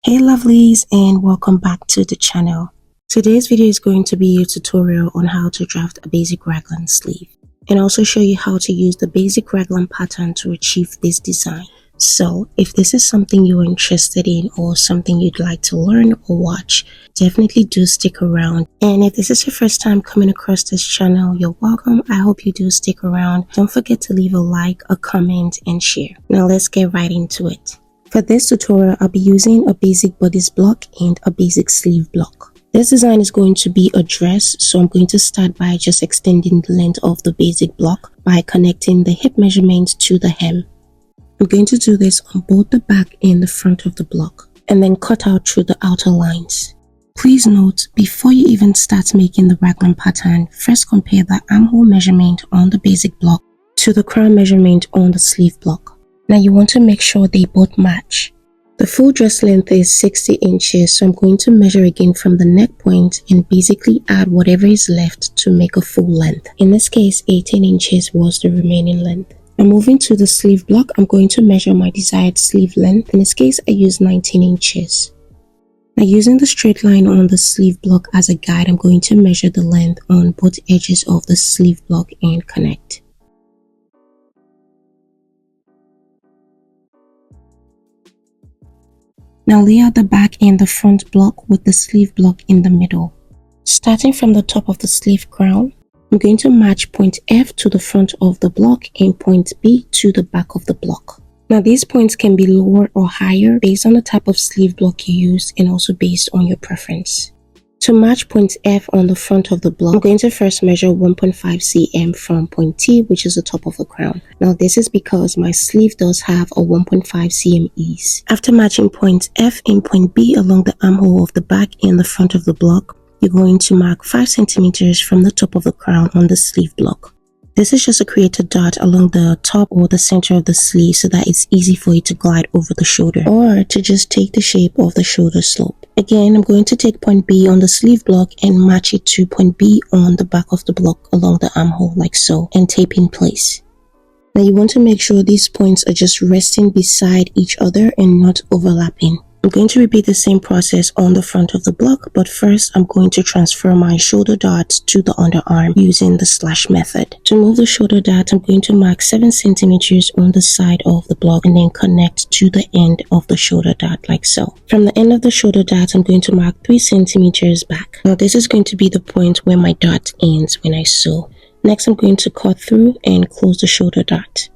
Hey lovelies, and welcome back to the channel. Today's video is going to be a tutorial on how to draft a basic raglan sleeve and also show you how to use the basic raglan pattern to achieve this design. So if this is something you're interested in or something you'd like to learn or watch, definitely do stick around. And if this is your first time coming across this channel, you're welcome. I hope you do stick around. Don't forget to leave a like, a comment, and share. Now let's get right into it. For this tutorial, I'll be using a basic bodice block and a basic sleeve block. This design is going to be a dress, so I'm going to start by just extending the length of the basic block by connecting the hip measurement to the hem. I'm going to do this on both the back and the front of the block, and then cut out through the outer lines. Please note, before you even start making the raglan pattern, first compare the armhole measurement on the basic block to the crown measurement on the sleeve block. Now you want to make sure they both match. The full dress length is 60 inches, so I'm going to measure again from the neck point and basically add whatever is left to make a full length. In this case, 18 inches was the remaining length. Now moving to the sleeve block, I'm going to measure my desired sleeve length. In this case, I use 19 inches. Now using the straight line on the sleeve block as a guide, I'm going to measure the length on both edges of the sleeve block and connect. Now lay out the back and the front block with the sleeve block in the middle. Starting from the top of the sleeve crown, I'm going to match point F to the front of the block and point B to the back of the block. Now these points can be lower or higher based on the type of sleeve block you use and also based on your preference. To match point F on the front of the block, I'm going to first measure 1.5 cm from point T, which is the top of the crown. Now this is because my sleeve does have a 1.5 cm ease. After matching point F and point B along the armhole of the back and the front of the block, you're going to mark 5 centimeters from the top of the crown on the sleeve block. This is just to create a dot along the top or the center of the sleeve so that it's easy for you to glide over the shoulder or to just take the shape of the shoulder slope. Again, I'm going to take point B on the sleeve block and match it to point B on the back of the block along the armhole like so and tape in place. Now you want to make sure these points are just resting beside each other and not overlapping. I'm going to repeat the same process on the front of the block, but first I'm going to transfer my shoulder dart to the underarm using the slash method. To move the shoulder dart, I'm going to mark 7 centimeters on the side of the block and then connect to the end of the shoulder dart like so. From the end of the shoulder dart, I'm going to mark 3 centimeters back. Now this is going to be the point where my dart ends when I sew. Next, I'm going to cut through and close the shoulder dart.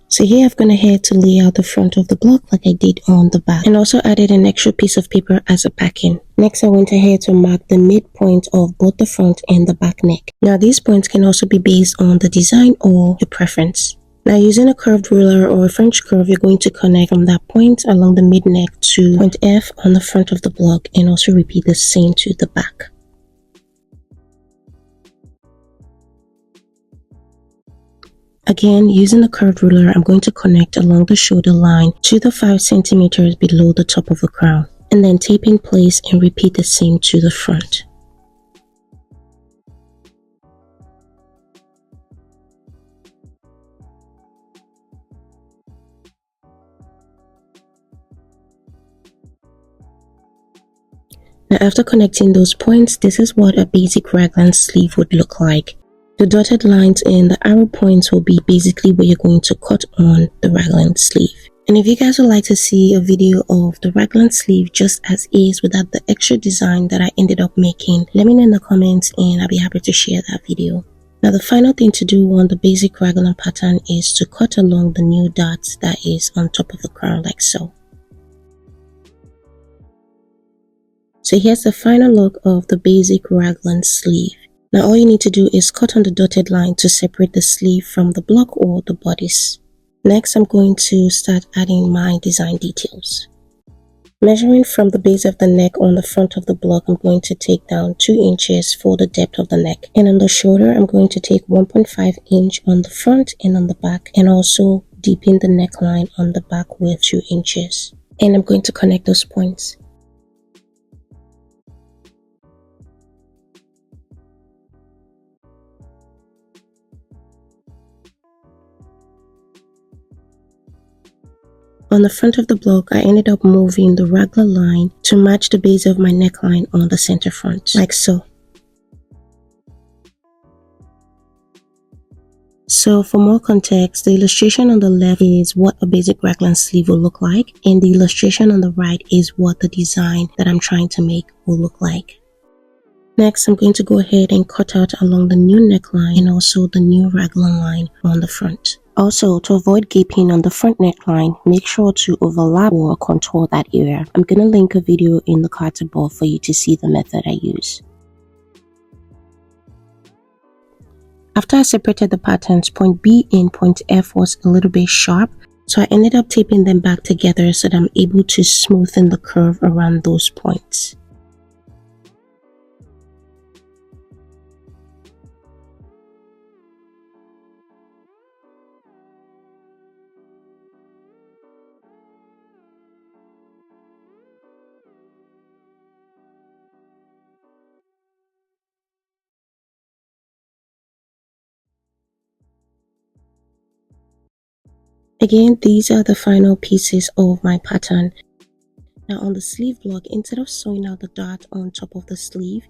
So here I've gone ahead to lay out the front of the block like I did on the back and also added an extra piece of paper as a backing. Next I went ahead to mark the midpoint of both the front and the back neck. Now these points can also be based on the design or your preference. Now using a curved ruler or a French curve, you're going to connect from that point along the mid neck to point F on the front of the block and also repeat the same to the back. Again, using a curved ruler, I'm going to connect along the shoulder line to the 5 centimeters below the top of the crown, and then tape in place and repeat the same to the front. Now after connecting those points, this is what a basic raglan sleeve would look like. The dotted lines and the arrow points will be basically where you're going to cut on the raglan sleeve. And if you guys would like to see a video of the raglan sleeve just as is without the extra design that I ended up making, let me know in the comments and I'll be happy to share that video. Now the final thing to do on the basic raglan pattern is to cut along the new dot that is on top of the crown like so. So here's the final look of the basic raglan sleeve. Now all you need to do is cut on the dotted line to separate the sleeve from the block or the bodice. Next, I'm going to start adding my design details. Measuring from the base of the neck on the front of the block, I'm going to take down 2 inches for the depth of the neck. And on the shoulder, I'm going to take 1.5 inch on the front and on the back, and also deepen the neckline on the back with 2 inches. And I'm going to connect those points. On the front of the block, I ended up moving the Raglan line to match the base of my neckline on the center front, like so. So for more context, the illustration on the left is what a basic Raglan sleeve will look like, and the illustration on the right is what the design that I'm trying to make will look like. Next, I'm going to go ahead and cut out along the new neckline and also the new Raglan line on the front. Also, to avoid gaping on the front neckline, make sure to overlap or contour that area. I'm going to link a video in the card above for you to see the method I use. After I separated the patterns, point B and point F was a little bit sharp, so I ended up taping them back together so that I'm able to smoothen the curve around those points. Again, these are the final pieces of my pattern. Now on the sleeve block, instead of sewing out the dot on top of the sleeve,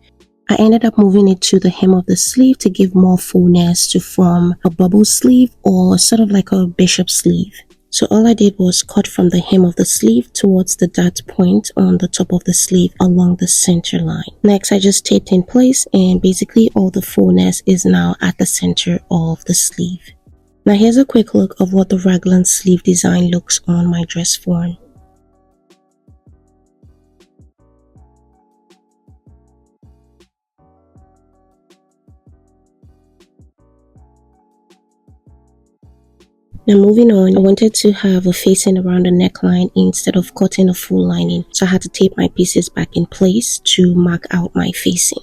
I ended up moving it to the hem of the sleeve to give more fullness to form a bubble sleeve or sort of like a bishop sleeve. So all I did was cut from the hem of the sleeve towards the dot point on the top of the sleeve along the center line. Next, I just taped in place and basically all the fullness is now at the center of the sleeve. Now here's a quick look of what the Raglan sleeve design looks on my dress form. Now moving on, I wanted to have a facing around the neckline instead of cutting a full lining, so I had to tape my pieces back in place to mark out my facing.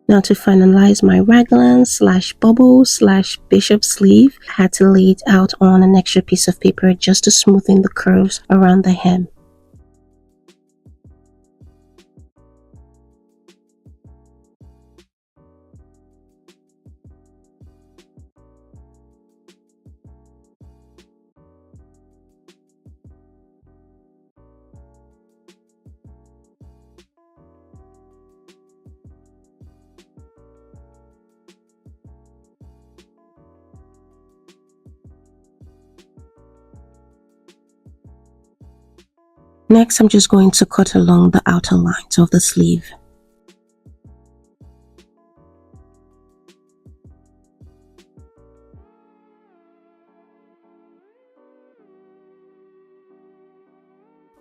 Now to finalize my Raglan / bubble / bishop sleeve, I had to lay it out on an extra piece of paper just to smoothen the curves around the hem. Next, I'm just going to cut along the outer lines of the sleeve.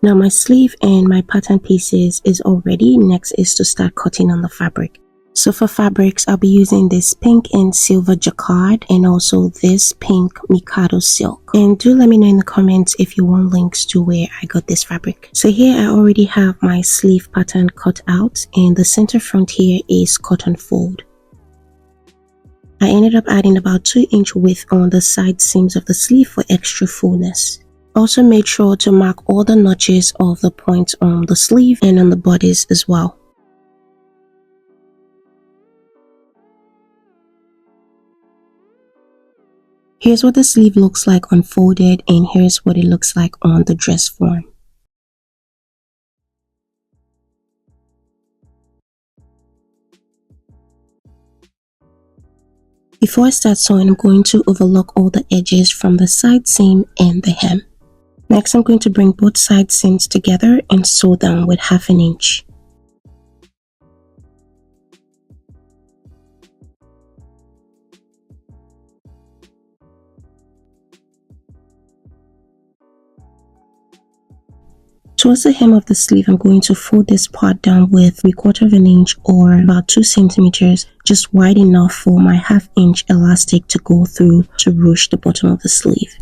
Now my sleeve and my pattern pieces is all ready. Next is to start cutting on the fabric. So for fabrics, I'll be using this pink and silver jacquard and also this pink mikado silk. And do let me know in the comments if you want links to where I got this fabric. So here I already have my sleeve pattern cut out and the center front here is cotton fold. I ended up adding about 2-inch width on the side seams of the sleeve for extra fullness. Also made sure to mark all the notches of the points on the sleeve and on the bodice as well. Here's what the sleeve looks like unfolded and here's what it looks like on the dress form. Before I start sewing, I'm going to overlock all the edges from the side seam and the hem. Next, I'm going to bring both side seams together and sew them with 1/2 inch. Towards the hem of the sleeve, I'm going to fold this part down with 3/4 inch or about 2 centimeters, just wide enough for my 1/2 inch elastic to go through to ruche the bottom of the sleeve.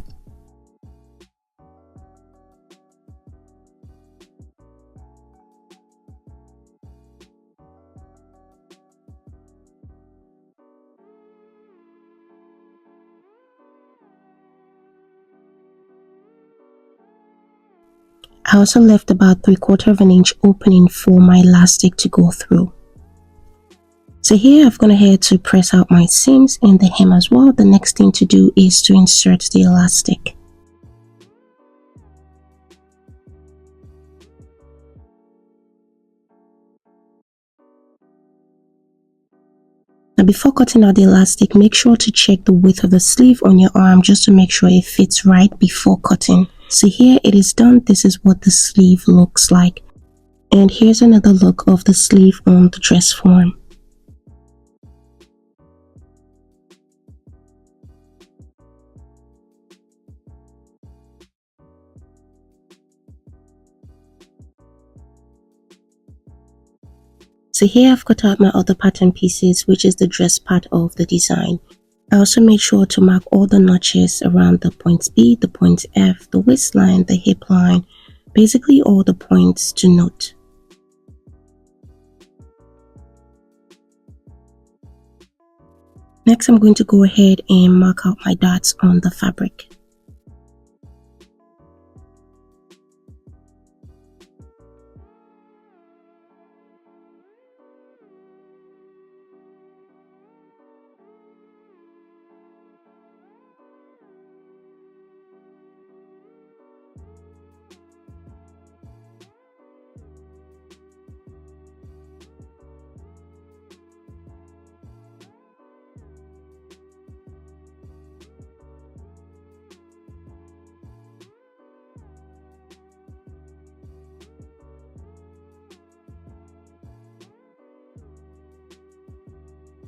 I also left about 3/4 of an inch opening for my elastic to go through. So here I've gone ahead to press out my seams and the hem as well. The next thing to do is to insert the elastic. Now before cutting out the elastic, make sure to check the width of the sleeve on your arm just to make sure it fits right before cutting. So here it is done. This is what the sleeve looks like. And here's another look of the sleeve on the dress form. So here I've cut out my other pattern pieces, which is the dress part of the design. I also made sure to mark all the notches around the point B, the point F, the waistline, the hip line, basically all the points to note. Next, I'm going to go ahead and mark out my dots on the fabric.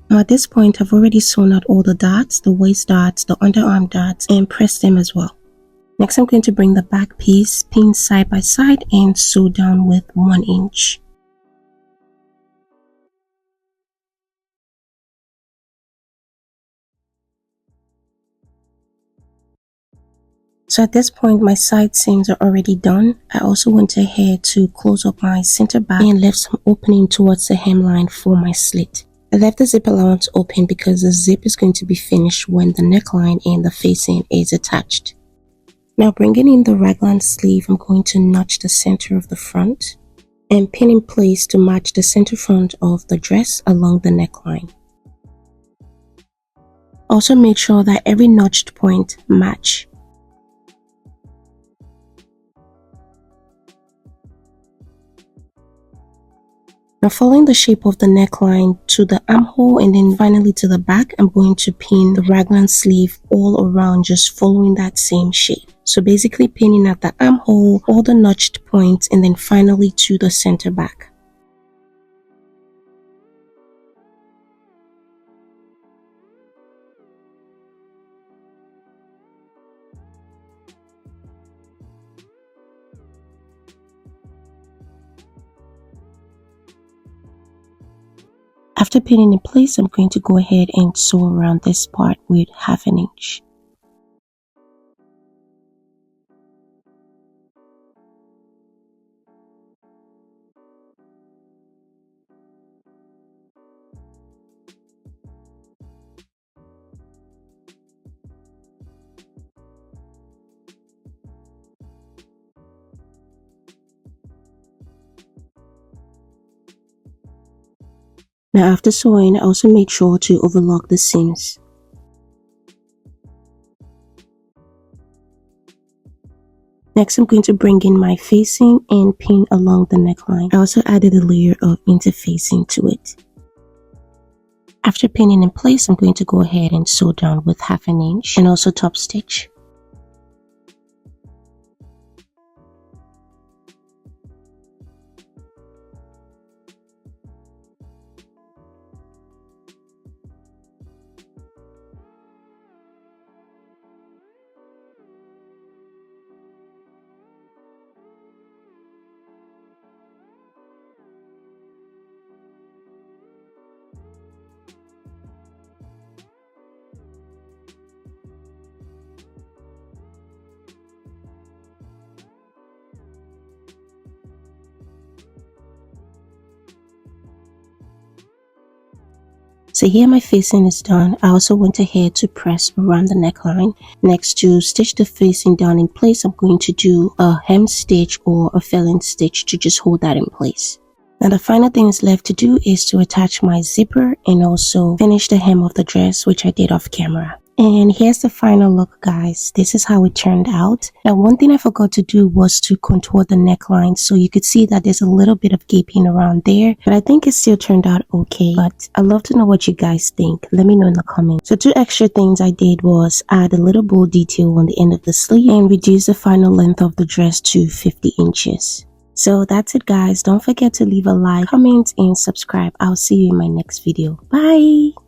Now at this point, I've already sewn out all the dots, the waist dots, the underarm dots, and pressed them as well. Next, I'm going to bring the back piece, pin side by side, and sew down with 1 inch. So at this point, my side seams are already done. I also went ahead to close up my center back and left some opening towards the hemline for my slit. I left the zip allowance open because the zip is going to be finished when the neckline and the facing is attached. Now bringing in the raglan sleeve, I'm going to notch the center of the front and pin in place to match the center front of the dress along the neckline. Also make sure that every notched point match. Now following the shape of the neckline to the armhole and then finally to the back, I'm going to pin the raglan sleeve all around, just following that same shape. So basically pinning at the armhole, all the notched points, and then finally to the center back. After pinning in place, I'm going to go ahead and sew around this part with 1/2 inch. Now after sewing, I also made sure to overlock the seams. Next, I'm going to bring in my facing and pin along the neckline. I also added a layer of interfacing to it. After pinning in place, I'm going to go ahead and sew down with 1/2 inch and also top stitch. So here my facing is done. I also went ahead to press around the neckline. Next, to stitch the facing down in place, I'm going to do a hem stitch or a filling stitch to just hold that in place. Now the final thing is left to do is to attach my zipper and also finish the hem of the dress, which I did off camera. And here's the final look, guys. This is how it turned out. Now one thing I forgot to do was to contour the neckline, so you could see that there's a little bit of gaping around there, but I think it still turned out okay. But I'd love to know what you guys think. Let me know in the comments. So 2 extra things I did was add a little bow detail on the end of the sleeve and reduce the final length of the dress to 50 inches. So that's it, guys. Don't forget to leave a like, comment, and subscribe. I'll see you in my next video. Bye!